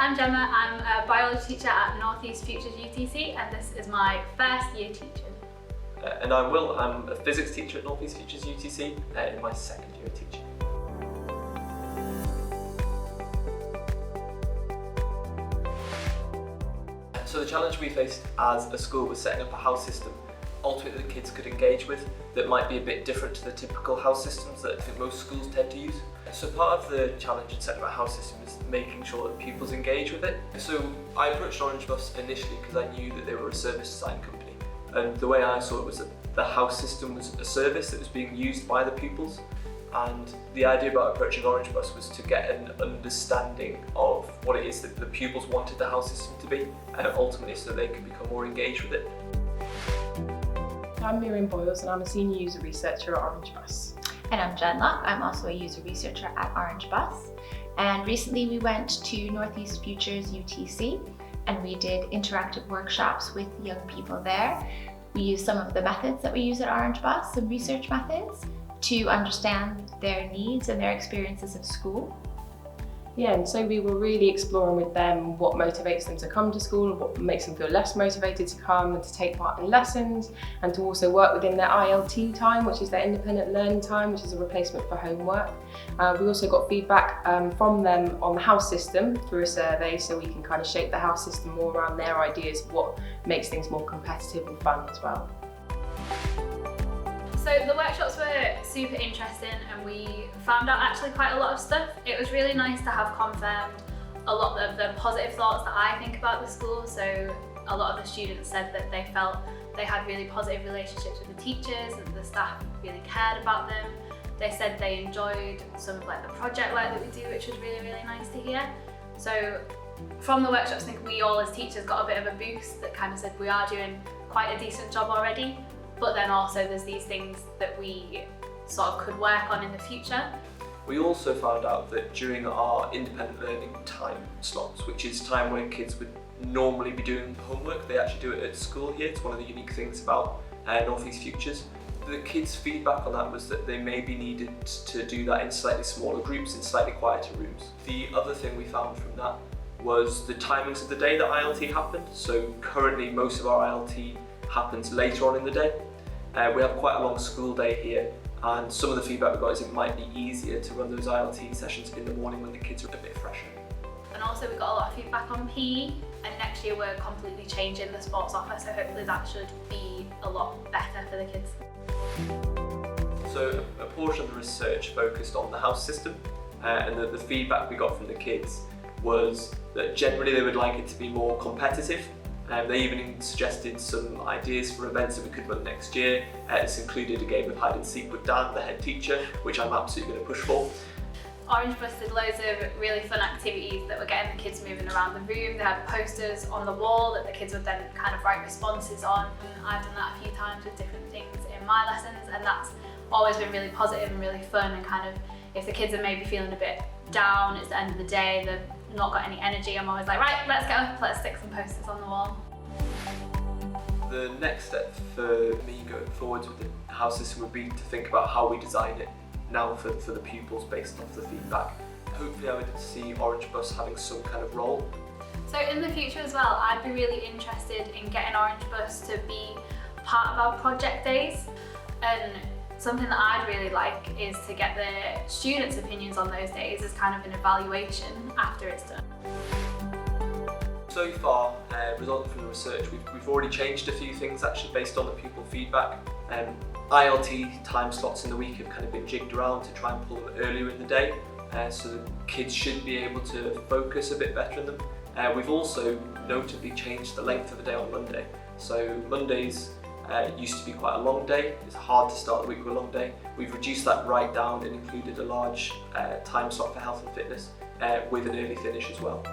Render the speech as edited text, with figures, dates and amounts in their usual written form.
I'm Gemma. I'm a biology teacher at NUTC Futures UTC, and this is my first year teaching. And I'm Will. I'm a physics teacher at NUTC Futures UTC in my second year of teaching. So the challenge we faced as a school was setting up a house system ultimately the kids could engage with that might be a bit different to the typical house systems that I think most schools tend to use. So part of the challenge in setting up a house system is making sure that pupils engage with it. So I approached Orange Bus initially because I knew that they were a service design company, and the way I saw it was that the house system was a service that was being used by the pupils, and the idea about approaching Orange Bus was to get an understanding of what it is that the pupils wanted the house system to be, and ultimately so they could become more engaged with it. I'm Miriam Boyles and I'm a senior user researcher at Orange Bus. And I'm Jen Locke, I'm also a user researcher at Orange Bus. And recently we went to NUTC Futures UTC and we did interactive workshops with young people there. We used some of the methods that we use at Orange Bus, some research methods, to understand their needs and their experiences of school. Yeah, and so we were really exploring with them what motivates them to come to school, what makes them feel less motivated to come and to take part in lessons, and to also work within their ILT time, which is their independent learning time, which is a replacement for homework. We also got feedback from them on the house system through a survey, so we can kind of shape the house system more around their ideas of what makes things more competitive and fun as well. So the workshops were super interesting and we found out actually quite a lot of stuff. It was really nice to have confirmed a lot of the positive thoughts that I think about the school. So a lot of the students said that they felt they had really positive relationships with the teachers and the staff really cared about them. They said they enjoyed some of the project work that we do, which was really, really nice to hear. So from the workshops, I think we all as teachers got a bit of a boost that kind of said we are doing quite a decent job already. But then also there's these things that we sort of could work on in the future. We also found out that during our independent learning time slots, which is time where kids would normally be doing homework, they actually do it at school here. It's one of the unique things about NUTC Futures. The kids' feedback on that was that they maybe needed to do that in slightly smaller groups, in slightly quieter rooms. The other thing we found from that was the timings of the day that ILT happened. So currently most of our ILT happens later on in the day. We have quite a long school day here, and some of the feedback we got is it might be easier to run those ILT sessions in the morning when the kids are a bit fresher. And also we got a lot of feedback on PE, and next year we're completely changing the sports offer, so hopefully that should be a lot better for the kids. So a portion of the research focused on the house system, and the feedback we got from the kids was that generally they would like it to be more competitive. They even suggested some ideas for events that we could run next year. It's included a game of hide and seek with Dan, the head teacher, which I'm absolutely going to push for. Orange Bus did loads of really fun activities that were getting the kids moving around the room. They had posters on the wall that the kids would then kind of write responses on. And I've done that a few times with different things in my lessons, and that's always been really positive and really fun. And kind of, if the kids are maybe feeling a bit down, it's the end of the day, they've not got any energy, I'm always like, right, let's go, let's stick some posters on the wall. The next step for me going forwards with the house system would be to think about how we design it now for the pupils based off the feedback. Hopefully I would see Orange Bus having some kind of role. So in the future as well, I'd be really interested in getting Orange Bus to be part of our project days. And something that I'd really like is to get the students' opinions on those days as kind of an evaluation after it's done. So far, resulting from the research, we've already changed a few things actually based on the pupil feedback. ILT time slots in the week have kind of been jigged around to try and pull them earlier in the day, so the kids should be able to focus a bit better in them. We've also notably changed the length of the day on Monday. So Mondays used to be quite a long day. It's hard to start the week with a long day. We've reduced that right down and included a large time slot for health and fitness with an early finish as well.